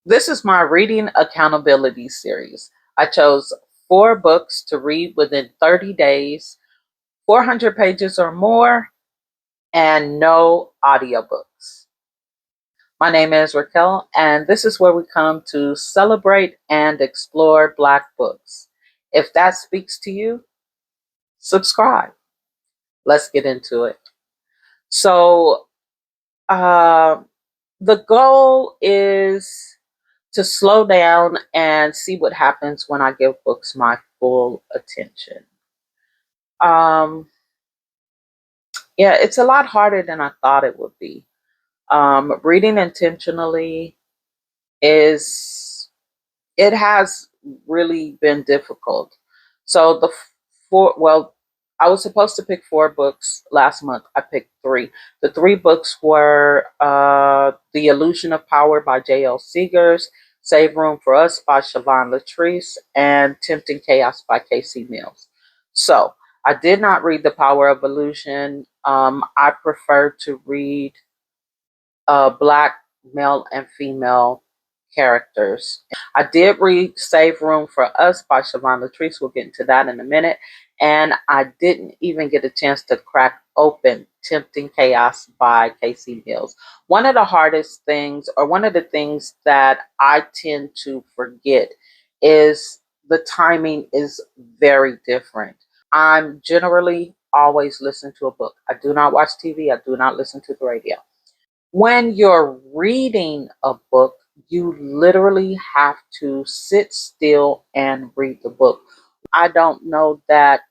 This is my reading accountability series. I chose 4 books to read within 30 days, 400 pages or more, and no audiobooks. My name is Raquel, and this is where we come to celebrate and explore Black books. If that speaks to you, subscribe. Let's get into it. So, uh, the goal is to slow down and see what happens when I give books my full attention. Um, yeah, it's a lot harder than I thought it would be. Reading intentionally is it has really been difficult. So the four, well, I was supposed to pick 4 books last month. I picked 3. The 3 books were The Illusion of Power by J.L. Seegers, Save Room for Us by Siobhan Latrice, and Tempting Chaos by Casey Mills. So I did not read The Power of Illusion. I prefer to read Black male and female characters. I did read Save Room for Us by Siobhan Latrice. We'll get into that in a minute. And I didn't even get a chance to crack open Tempting Chaos by Casey Mills. One of the hardest things, or one of the things that I tend to forget, is the timing is very different. I'm generally always listening to a book. I do not watch TV. I do not listen to the radio. When you're reading a book, you literally have to sit still and read the book. I don't know that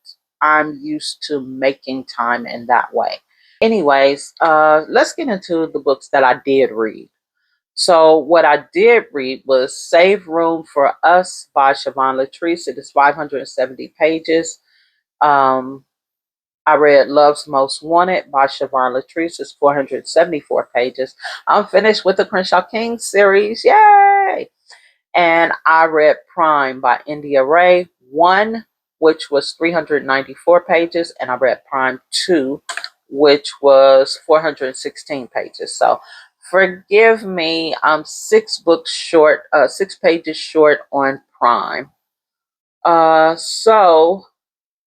I'm used to making time in that way. Anyways, let's get into the books that I did read. So, what I did read was Save Room for Us by Siobhan Latrice. It is 570 pages. Um, I read Love's Most Wanted by Siobhan Latrice. It's 474 pages. I'm finished with the Crenshaw King series. Yay! And I read Prime by India Ray 1, which was 394 pages. And I read Prime 2, which was 416 pages. So forgive me, I'm 6 books short, 6 pages short on Prime. So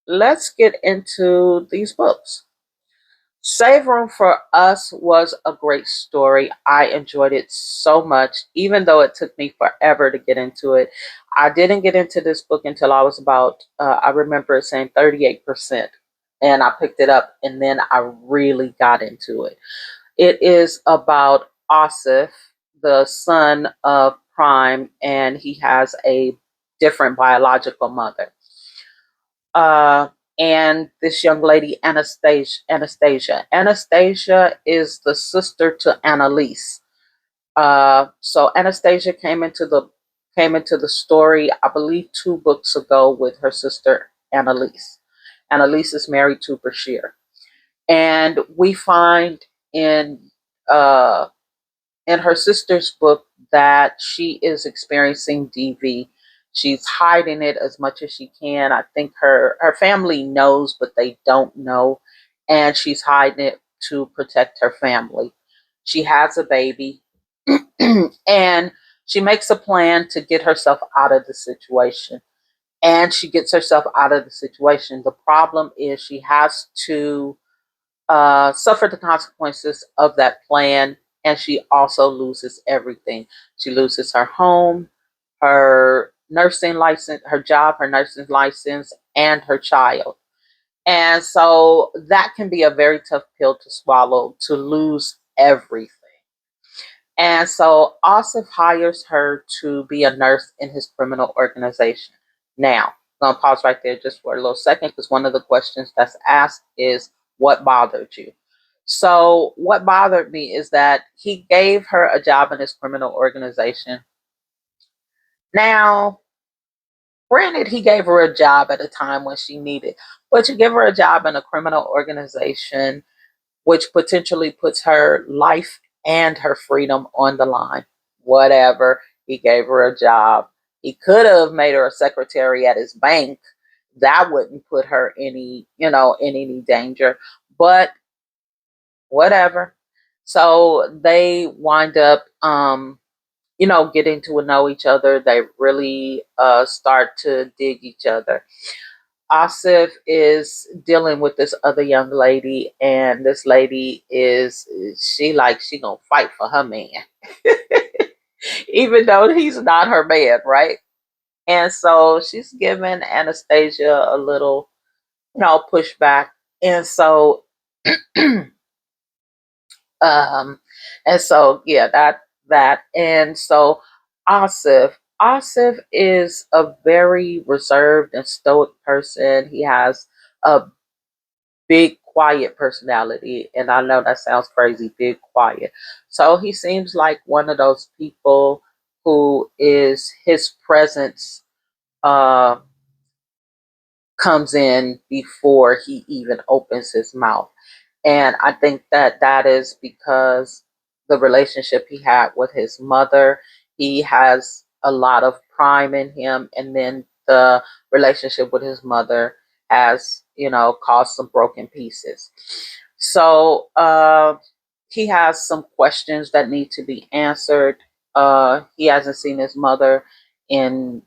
let's get into these books. Save Room for Us was a great story. I enjoyed it so much, even though it took me forever to get into it. I didn't get into this book until I was about, I remember it saying 38%. And I picked it up and then I really got into it. It is about Asif, the son of Prime, and he has a different biological mother. uh, and this young lady Anastasia is the sister to Annalise. So Anastasia came into the story, I believe, 2 books ago with her sister Annalise. Annalise is married to Bashir, and we find in uh, in her sister's book that she is experiencing DV. She's hiding it as much as she can. I think her family knows, but they don't know, and she's hiding it to protect her family. She has a baby, and she makes a plan to get herself out of the situation. And she gets herself out of the situation. The problem is she has to suffer the consequences of that plan, and she also loses everything. She loses her home, her nursing license, her job, her nursing license, and her child. And so that can be a very tough pill to swallow, to lose everything. And so Asif hires her to be a nurse in his criminal organization. Now, I'm going to pause right there just for a little second because one of the questions that's asked is, what bothered you? So, what bothered me is that he gave her a job in his criminal organization. Now, granted, he gave her a job at a time when she needed, but you give her a job in a criminal organization, which potentially puts her life and her freedom on the line. Whatever. He gave her a job. He could have made her a secretary at his bank. That wouldn't put her in any danger. But whatever. So they wind up getting to know each other. They really start to dig each other. Asif is dealing with this other young lady, and this lady is she gonna fight for her man, even though he's not her man, right? And so she's giving Anastasia a little, pushback, and so um, and so yeah, and so Asif. Asif is a very reserved and stoic person. He has a big quiet personality, and I know that sounds crazy, big quiet. So he seems like one of those people who is his presence uh comes in before he even opens his mouth. And I think that that is because the relationship he had with his mother, he has a lot of prime in him, and then the relationship with his mother has, caused some broken pieces. So he has some questions that need to be answered. He hasn't seen his mother in,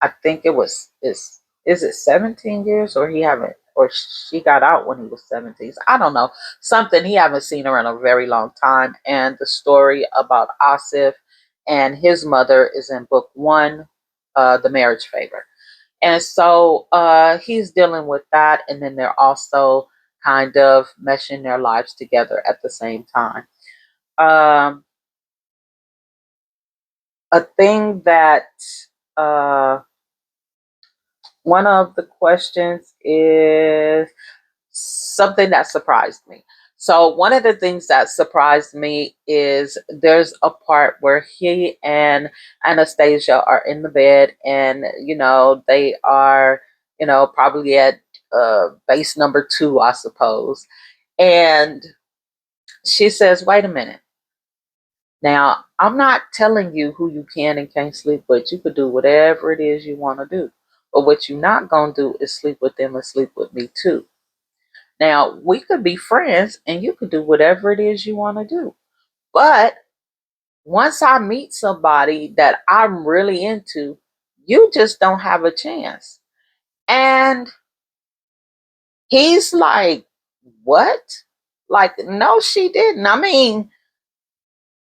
I think it was is it 17 years, or he haven't, or she got out when he was 17. I don't know. Something, he haven't seen her in a very long time. And the story about Asif and his mother is in book 1, The Marriage Favor. And so he's dealing with that, and then they're also kind of meshing their lives together at the same time. Um, a thing that uh, one of the questions is something that surprised me. So, one of the things that surprised me is there's a part where he and Anastasia are in the bed, and they are, probably at base number 2, I suppose. And she says, "Wait a minute. Now, I'm not telling you who you can and can't sleep with. You could do whatever it is you want to do. But what you're not going to do is sleep with them and sleep with me too. Now, we could be friends and you could do whatever it is you want to do. But once I meet somebody that I'm really into, you just don't have a chance." And he's like, "What?" Like, no, she didn't. I mean,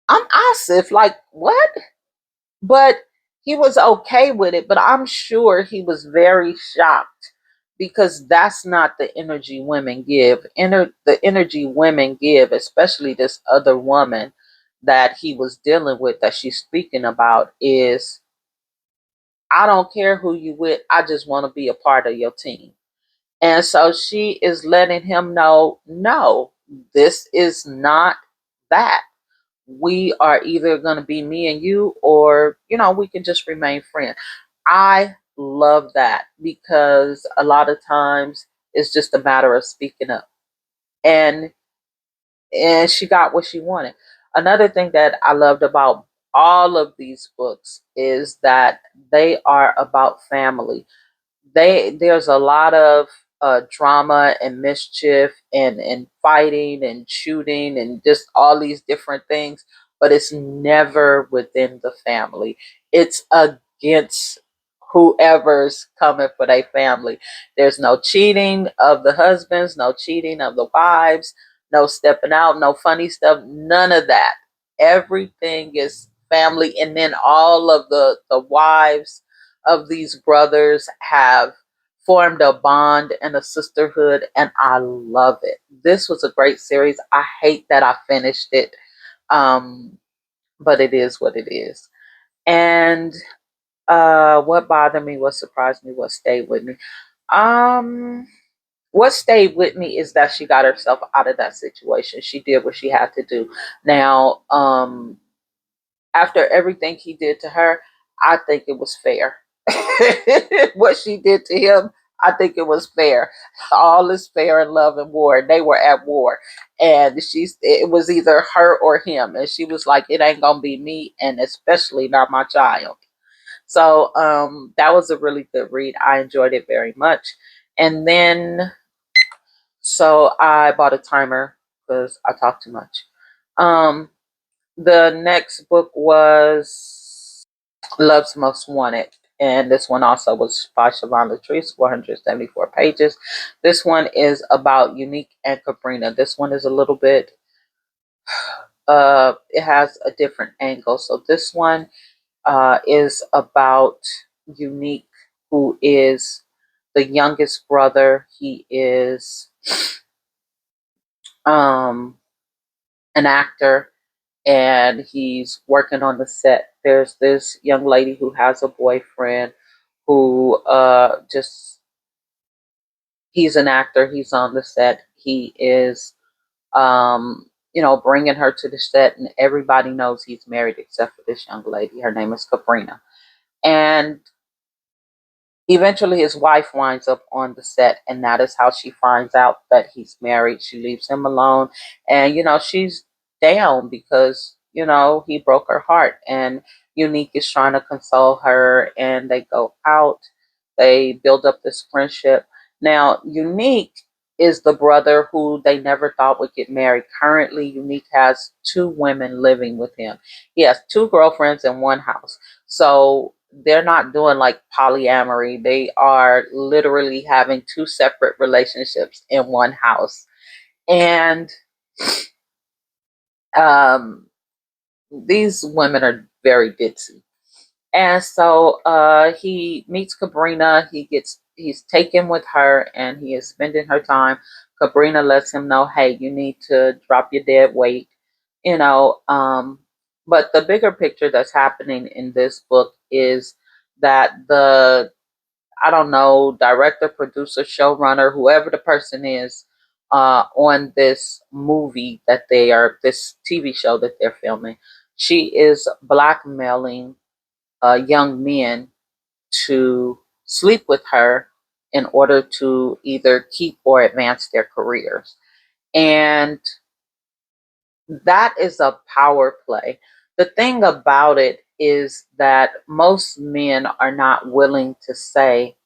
I'm Asif. Like, what? But he was okay with it. But I'm sure he was very shocked, because that's not the energy women give. The energy women give, especially this other woman that he was dealing with, that she's speaking about, is, "I don't care who you with. I just want to be a part of your team." And so she is letting him know, no, this is not that. We are either going to be me and you, or we can just remain friends. I love that, because a lot of times it's just a matter of speaking up, and she got what she wanted. Another thing that I loved about all of these books is that they are about family. There's a lot of drama and mischief and fighting and shooting and just all these different things, but it's never within the family. It's against whoever's coming for their family. There's no cheating of the husbands, no cheating of the wives, no stepping out, no funny stuff, none of that. Everything is family. And then all of the wives of these brothers have formed a bond and a sisterhood, and I love it. This was a great series. I hate that I finished it, um, but it is what it is. And what bothered me, what surprised me, what stayed with me. Um, what stayed with me is that she got herself out of that situation. She did what she had to do. Now, after everything he did to her, I think it was fair. What she did to him, I think it was fair. All is fair in love and war. They were at war. And it was either her or him. And she was like, "It ain't gonna be me, and especially not my child." So that was a really good read. I enjoyed it very much. And then so I bought a timer because I talk too much. Um The next book was Love's Most Wanted. And this one also was by Siobhan Latrice, 474 pages. This one is about Unique and Cabrina. This one is a little bit, it has a different angle. So this one is about Unique, who is the youngest brother. He is um, an actor and he's working on the set. There's this young lady who has a boyfriend who just, he's an actor, he's on the set, he is bringing her to the set, and everybody knows he's married except for this young lady. Her name is Cabrina. And eventually his wife winds up on the set, and that is how she finds out that he's married. She leaves him alone, and she's down because he broke her heart, and Unique is trying to console her, and they go out, they build up this friendship. Now Unique is the brother who they never thought would get married. Currently Unique has two women living with him. He has two girlfriends in one house. So they're not doing like polyamory. They are literally having two separate relationships in one house. And um, these women are very ditzy. And so he meets Cabrina. He's taken with her, and he is spending her time. Cabrina lets him know, hey, you need to drop your dead weight, you know. But the bigger picture that's happening in this book is that the, I don't know, director, producer, showrunner, whoever the person is on this movie that they are, this TV show that they're filming, she is blackmailing young men to sleep with her in order to either keep or advance their careers. And that is a power play. The thing about it is that most men are not willing to say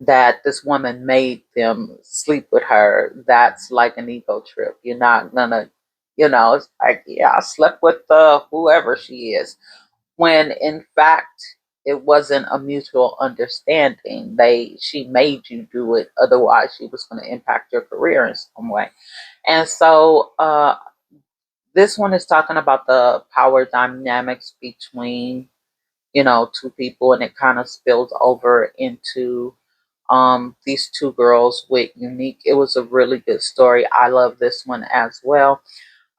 that this woman made them sleep with her. That's like an ego trip. You're not gonna, it's like, yeah, I slept with whoever she is, when in fact it wasn't a mutual understanding. She made you do it, otherwise she was going to impact your career in some way. And so this one is talking about the power dynamics between two people, and it kind of spills over into these two girls with Unique. It was a really good story. I love this one as well.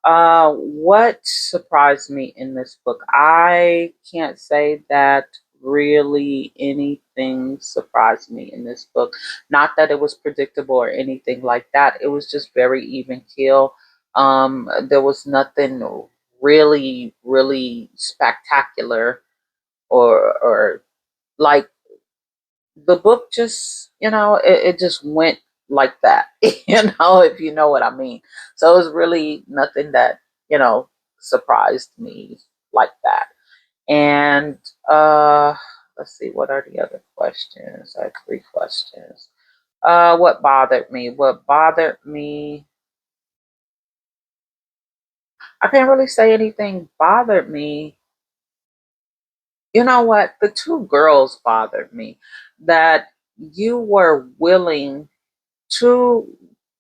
What surprised me in this book? I can't say that really anything surprised me in this book. Not that it was predictable or anything like that. It was just very even keel. There was nothing really, really spectacular or like the book just, it just went like that, if you know what I mean. So it was really nothing that, you know, surprised me like that. And let's see, what are the other questions? I have three questions. What bothered me? What bothered me? I can't really say anything bothered me. You know what? The two girls bothered me. That you were willing, two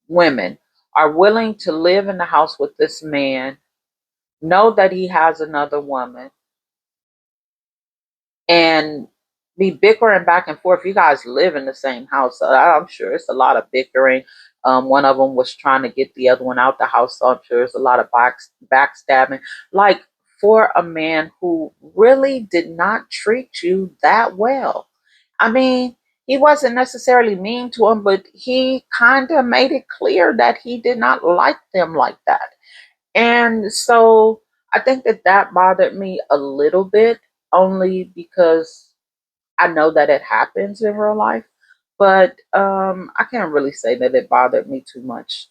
women are willing to live in the house with this man, know that he has another woman, and be bickering back and forth. You guys live in the same house, so I'm sure it's a lot of bickering. One of them was trying to get the other one out the house, so I'm sure it's a lot of backstabbing. Like, for a man who really did not treat you that well. I mean, he wasn't necessarily mean to him, but he kind of made it clear that he did not like them like that. And so I think that that bothered me a little bit, only because I know that it happens in real life. But I can't really say that it bothered me too much.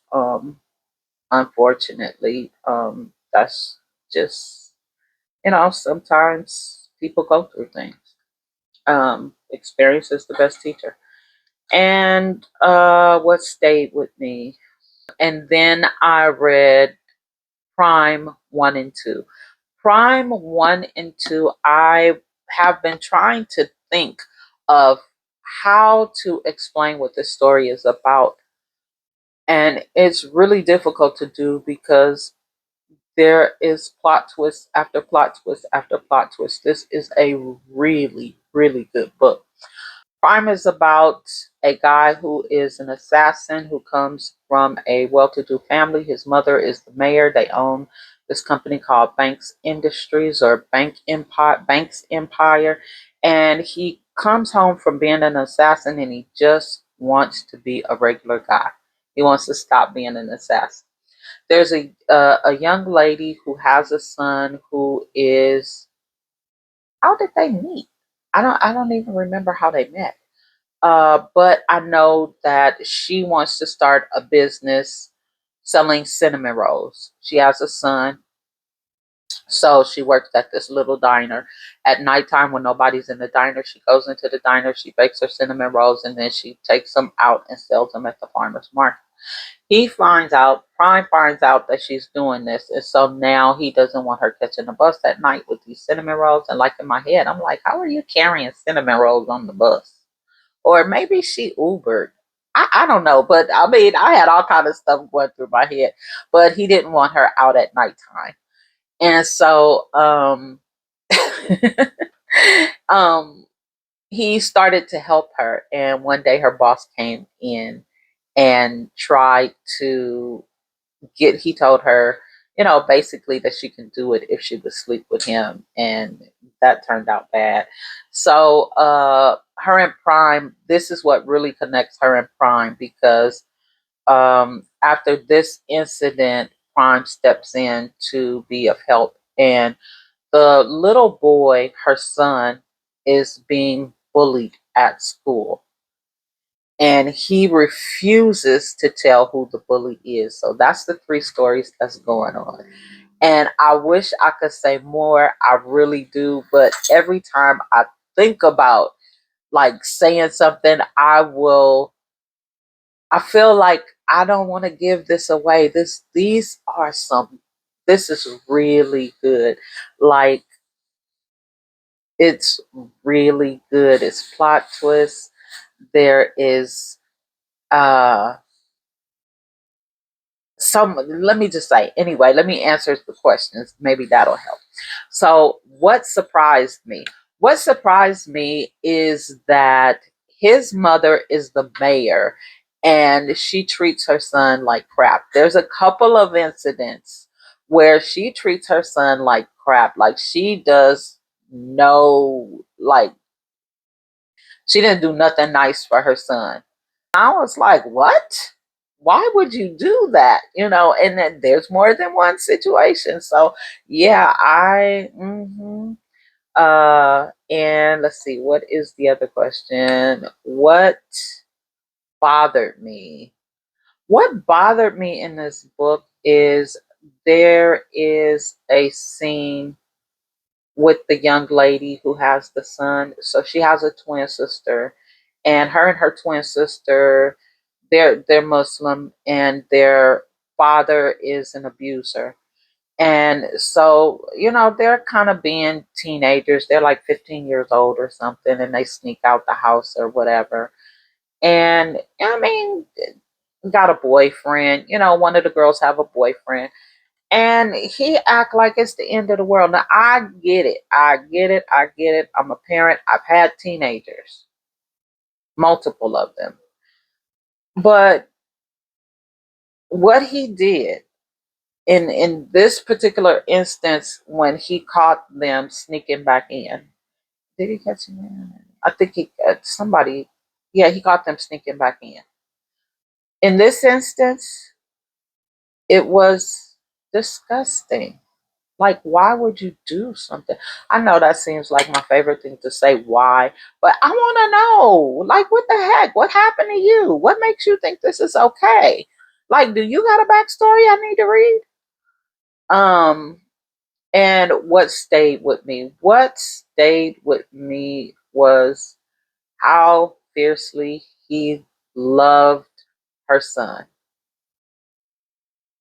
Unfortunately, that's just, sometimes people go through things. Experience is the best teacher. And what stayed with me? And then I read Prime 1 and 2. Prime 1 and 2, I have been trying to think of how to explain what this story is about. And it's really difficult to do because there is plot twist after plot twist after plot twist. This is a really, really good book. Prime is about a guy who is an assassin who comes from a well-to-do family. His mother is the mayor. They own this company called Banks Industries or Banks Empire. And he comes home from being an assassin and he just wants to be a regular guy. He wants to stop being an assassin. There's a young lady who has a son who is, how did they meet? I don't even remember how they met. But I know that she wants to start a business selling cinnamon rolls. She has a son, so she works at this little diner. At nighttime, when nobody's in the diner, she goes into the diner, she bakes her cinnamon rolls, and then she takes them out and sells them at the farmer's market. Prime finds out that she's doing this, and so now he doesn't want her catching the bus at night with these cinnamon rolls. And like in my head, I'm like, how are you carrying cinnamon rolls on the bus? Or maybe she Ubered. I don't know, but I mean, I had all kind of stuff going through my head. But he didn't want her out at nighttime, and so um, he started to help her. And one day, her boss came in and tried to get. He told her, basically that she can do it if she would sleep with him, and that turned out bad. So, her and Prime, this is what really connects her and Prime because after this incident, Prime steps in to be of help, and the little boy, her son, is being bullied at school. And he refuses to tell who the bully is. So that's the three stories that's going on. And I wish I could say more. I really do. But every time I think about like saying something, I feel like I don't want to give this away. This is really good. Like, it's really good. It's plot twist. There is, uh, let me just say, anyway, let me answer the questions, maybe that'll help. So what surprised me is that his mother is the mayor and she treats her son like crap. There's a couple of incidents where she treats her son like crap, like she does no, like she didn't do nothing nice for her son. I was like, what? Why would you do that? And then there's more than one situation. So yeah, and let's see, what is the other question? Bothered me? What bothered me in this book is there is a scene with the young lady who has the son. So she has a twin sister, and her twin sister, they're Muslim, and their father is an abuser. And so, they're kind of being teenagers. They're like 15 years old or something, and they sneak out the house or whatever. And I mean, got a boyfriend. One of the girls have a boyfriend, and he act like it's the end of the world. Now I get it. I get it. I get it. I'm a parent. I've had teenagers, multiple of them. But what he did in this particular instance, when he caught them sneaking back in, did he catch him in? I think somebody, yeah, he caught them sneaking back in. In this instance, it was disgusting. Like, why would you do something? I know that seems like my favorite thing to say, why, but I want to know, like, what the heck? What happened to you? What makes you think this is okay? Like, do you got a backstory I need to read? Um, and what stayed with me? What stayed with me was how fiercely he loved her son.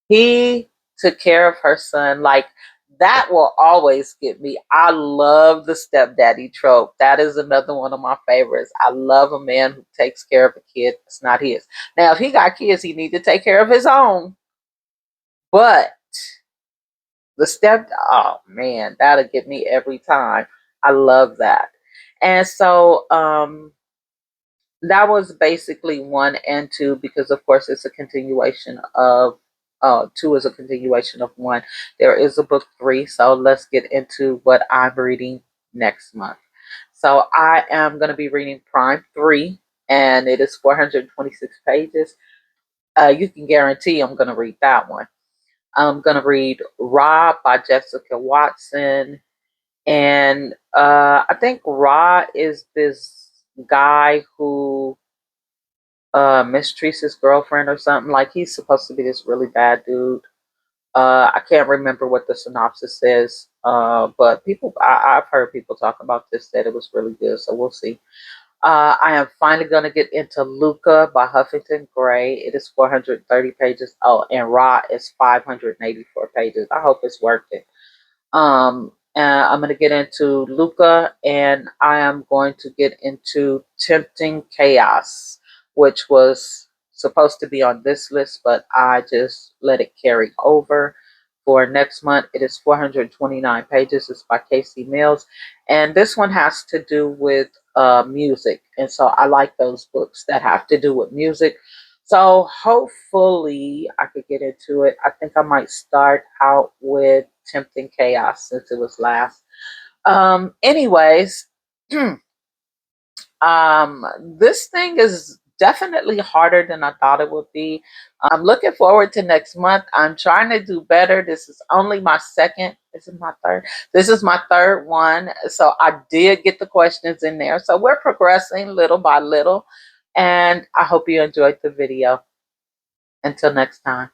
He took care of her son. Like, that will always get me. I love the stepdaddy trope. That is another one of my favorites. I love a man who takes care of a kid that's not his. Now, if he got kids, he need to take care of his own. But the step, oh man, that'll get me every time. I love that. And so that was basically one and two, because of course it's a continuation of two is a continuation of one. There is a book three, so let's get into what I'm reading next month. So I am going to be reading Prime 3, and it is 426 pages. You can guarantee I'm going to read that one. I'm going to read Ra by Jessica Watson. And I think Ra is this guy who mistreats his girlfriend or something. Like, he's supposed to be this really bad dude. I can't remember what the synopsis says, but I've heard people talk about this, that it was really good, so we'll see. I am finally going to get into Luca by Huffington Gray. It is 430 pages. Oh, and Ra is 584 pages. I hope it's worth it. I'm going to get into Luca, and I am going to get into Tempting Chaos, which was supposed to be on this list, but I just let it carry over for next month. It is 429 pages. It's by Casey Mills, and this one has to do with music, and so I like those books that have to do with music. So hopefully I could get into it. I think I might start out with Tempting Chaos since it was last. Anyways, this thing is definitely harder than I thought it would be. I'm looking forward to next month. I'm trying to do better. This is only my second. This is my third. This is my third one. So I did get the questions in there. So we're progressing little by little. And I hope you enjoyed the video. Until next time.